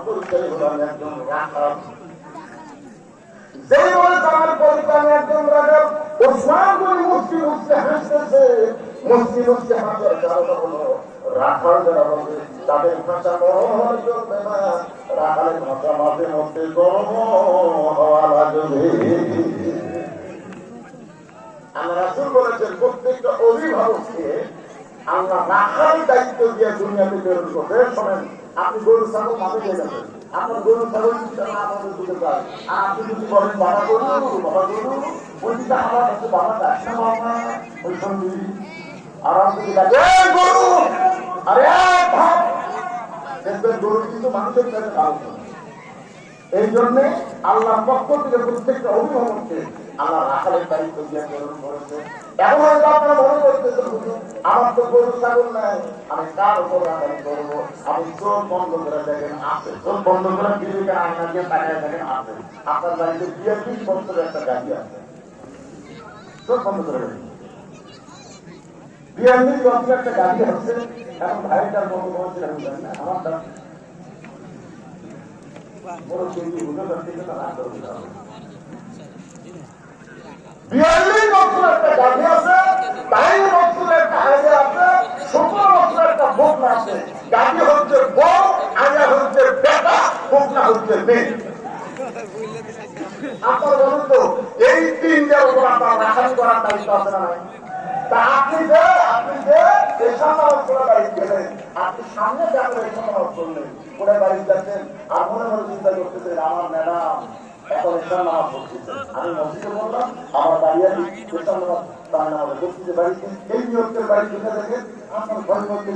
পরিচয় হলো আমি একজন রাখাল। যেই বলেছে আমার পরিচয় আমি একজন রাখাল, ওসমান গনি মুস্তি মুস্তি হাসতেছে। মুস্তি মুস্তি হাসার কারণ হলো রাখাল যারা বলবে তাদের ভাষা নরম চলবে না, রাখালের ভাষা মাঝে মধ্যে গরম হওয়া লাগবে। আল্লাহ রাসূল বলেছেন প্রত্যেকটা অভিভাবককে আল্লাহ রাখাল দায়িত্ব দিয়ে দুনিয়াতে প্রেরণ করবে। শোনেন, আপনি গরু ছাগল মাঠে গিয়ে যাবেন, আপনার গরু ছাগল আমাদের দিতে চায়, আর আপনি যদি বলেন বাবা গরু বাবা গরু, ওইটা আমার কাছে বাবা ডাকছে বাবা ওই সঙ্গী, আর আপনি গরু আরে ভাব দেখবেন গরু কিন্তু মানুষের কাছে ভালো। এই জন্যে আল্লাহর পক্ষ থেকে প্রত্যেকটা অভিভাবককে আল্লাহ রাখালের দায়িত্ব দিয়ে প্রেরণ করেছে। এখন হয়তো আপনারা মনে করতেছেন আমার তো গরু ছাগল নাই, আমি কার উপর রাখালি করবো? আপনি চোখ বন্ধ করে দেখেন আছে, চোখ বন্ধ করে জীবিকা আয়না দিয়ে তাকায় দেখেন আছে। আপনার বাড়িতে 42 বছরের একটা গাড়ি আছে, চোখ বন্ধ করে দেখেন 42 বছরের একটা গাড়ি আছে। এখন ভাইটার মতো বলছে আমার দাম বড় কিন্তু হুজুরের থেকে তার আদর দিতে হবে। 42 বছরের একটা গাড়ি আছে, 22 বছরের একটা আয়না আছে, 17 বছরের একটা বকনা আছে। গাড়ি হচ্ছে বউ, আয়না হচ্ছে বেটা, বকনা হচ্ছে মেয়ে। আপনার বলুন তো এই তিনটার উপর আপনার রাখালি করার দায়িত্ব আছে না? তা আপনি যে এসব নামাজ পড়ার দায়িত্ব গেলেন, আপনি সামনে যাবেন এসব নামাজ পড়লেন, পড়ে বাড়ি যাচ্ছেন, আর মনে মনে চিন্তা করতেছেন আমার ম্যাডাম এখন এসব নামাজ পড়তেছেন, আমি মসজিদে বললাম আমার বাড়ি আমি এসব নামাজ তার নামাজ পড়তেছে বাড়িতে। এই নিয়তের বাড়ি কোথা থেকে আপনার ঘর মধ্যে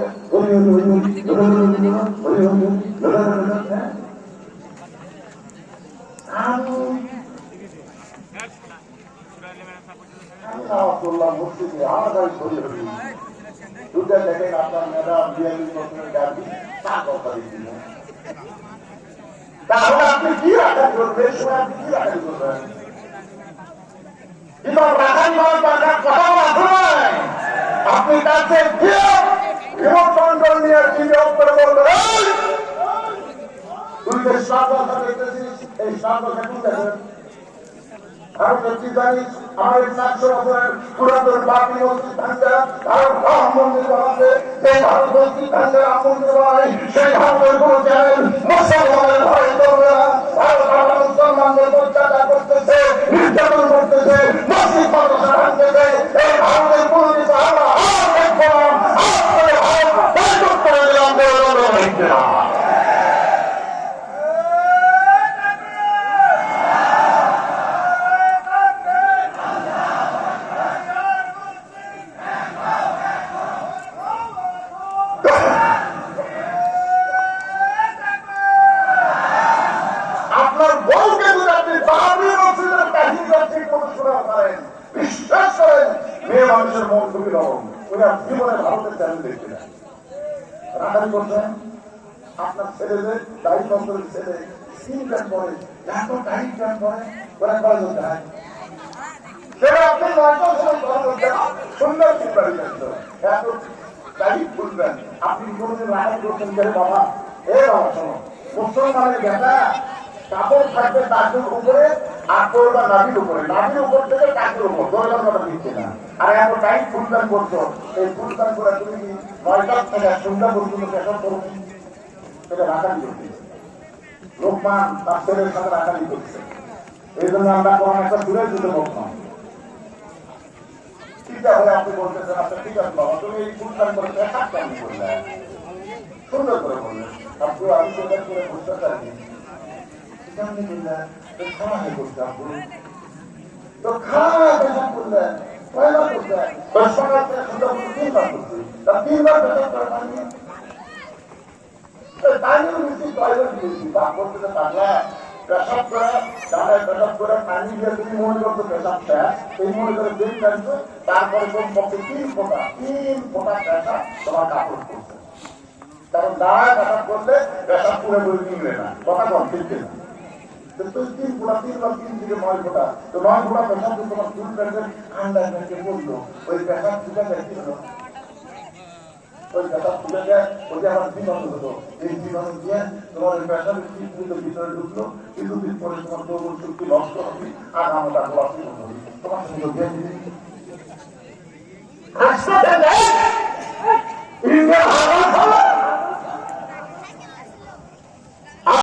আপনার ম্যাডাম 42 বছরের গাড়ি তার কথা দিচ্ছিল। তাহলে আপনি কি রাখালি করবেন? সময় আপনি কি রাখালি করবেন? আপনি কাছে রিমোট কন্ট্রোল নিয়ে টিভি অফ করে বলবেন তুই যে সাত বছর দেখতেছিস এই 7 বছর কি দেখেন? ভারতের কি জানিস আমাদের 700 বছরের পুরাতন বাকি মসজিদ ভাঙ্গা ভারত রাম মন্দির বানাবে। সেই ভারত মসজিদ ভাঙ্গা রাম মন্দির বানায়, সেই ভারতের কোন চ্যানেল মুসলমানের ভয় করবে না। ভারত আমরা মুসলমানদের অত্যাচার করতেছে, নির্যাতন করতেছে, মসজিদ মাদ্রাসা ভাঙতেছে। এই ভারতের কোন কিছু আমরা আর দেখবো না। আপনাদের ভারত বয়কট করে দিলাম, হইতে না। মানুষের মন খুবই নরম, ওরা জীবনে ভারতের চ্যানেল দেখছে না। রাখালি করছেন আপনার ছেলেদের দাড়ি কন্ট্রোলের ছেলে স্কিন প্যান্ট পরে, এত টাইট প্যান্ট পরে, ওরা করা যেতে হয় সেটা আপনি সুন্দর চিন্তা এত টাইট খুলবেন। আপনি কোনদিন রাখালি করছেন যে বাবা এ বাবা শোনো, মুসলমানের বেটা কাপড় থাকবে তাদের উপরে আর পড়বা নাভির উপরে, নাভির উপর থেকে কাকের উপর দরকার কথা দিচ্ছে না। আর এত টাইট ফুলদান করছো, এই ফুলদান করে তুমি কি 9টা থেকে সন্ধ্যা পর্যন্ত পেশাব করবে? সেটা রাখালি করছে। লোকমান তার ছেলের সাথে রাখালি করছে। এই জন্য আমরা কোন একটা দূরে দিতে বলতাম ঠিক আছে। আপনি বলতেছেন আচ্ছা ঠিক আছে বাবা তুমি এই ফুলদান করে পেশাব কেন করলে? সুন্দর করে বললেন আপনি আমি সুন্দর করে বুঝতে চাই তো খাওয়া পেশাব করলেন কয়বার করলেন? 3বার করছি, 3বার পেশাব করে পানি পানিও নিচ্ছি টয়লেট দিয়েছি বা করতে পারলে পেশাব করে ডালায় পেশাব করে পানি দিয়ে তুমি মনে করছো পেশাবটা এই মনে করে দিন টানছো, তারপরে কমপক্ষে 3 ফোঁটা পেশাব তোমার কাপড় করছে। কারণ দাঁড়ায় পেশাব করলে পেশাব পুরোপুরি নিবে না, কথা কম ফিরছে না। তুই 3 ফোঁটা 3বার 3 থেকে 9 ফোঁটা, তো 9 ফোঁটা পেশাব তোমার চুল প্যান্টের আন্ডার ব্যাংকে পড়লো, ওই পেশাব চুটা যাইছিল ওই পেশা তুলে দেয়, ওইটা আমার জীবাণু হতো। এই জীবাণু দিয়ে তোমার ওই পেশার ভিতরে ঢুকলো, কিছুদিন পরে তোমার তরুণ শক্তি নষ্ট হবে, আর আমরা গোলাপি হবে। তোমার সঙ্গে হাসপাতাল